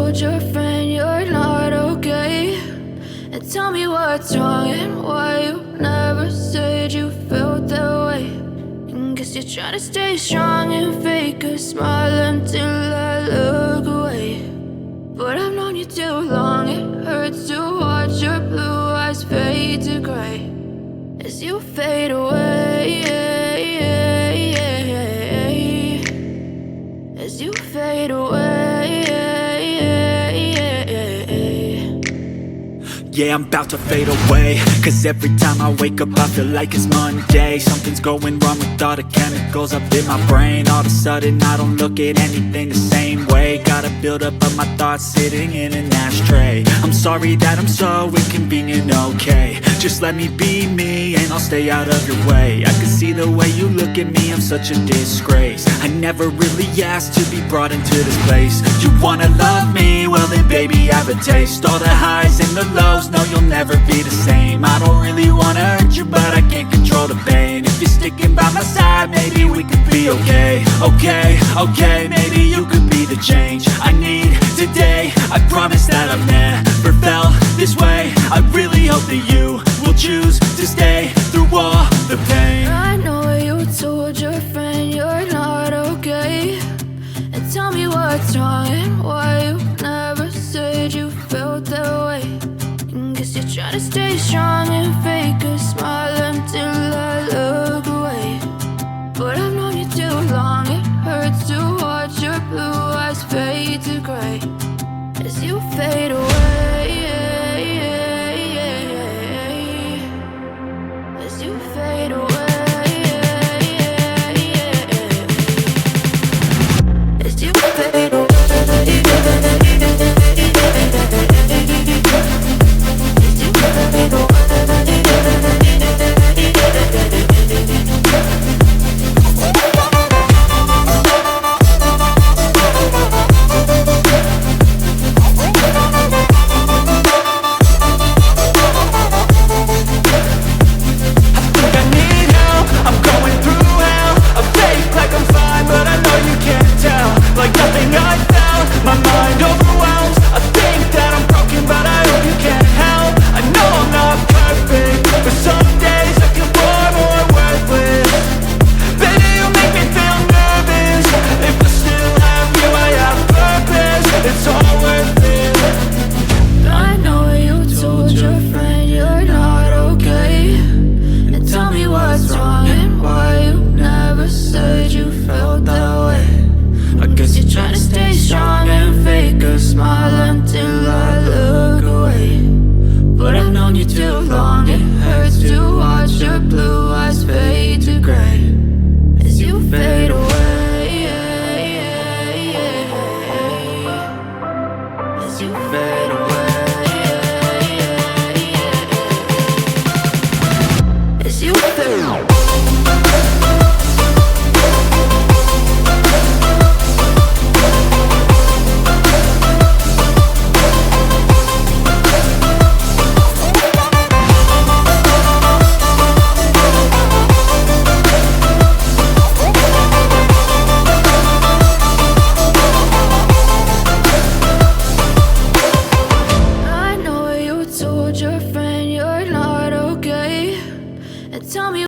told your friend you're not okay? And tell me what's wrong and why you never said you felt that way. And guess you're trying to stay strong and fake a smile until I look away. But I've known you too long, it hurts to watch your blue eyes fade to gray as you fade away, as you fade away. Yeah, I'm about to fade away, cause every time I wake up I feel like it's Monday. Something's going wrong with all the chemicals up in my brain. All of a sudden I don't look at anything the same way. Got a build up of my thoughts sitting in an ashtray. I'm sorry that I'm so inconvenient, okay? Just let me be me and I'll stay out of your way. I can see the way you look at me, I'm such a disgrace. I never really asked to be brought into this place. You wanna love me? Well then baby have a taste. All the highs and the lows, no, you'll never be the same. I don't really wanna hurt you, but I can't control the pain. If you're sticking by my side, maybe we could be okay. Okay, maybe you could be the change I need today. I promise that I've never felt this way. I really hope that you will choose to stay through all the pain. I know you told your friend you're not okay. And tell me what's wrong and why you never said you felt that way. Guess you're trying to stay strong and fake a smile until I look away. But I've known you too long, it hurts to watch your blue eyes fade to gray as you fade away.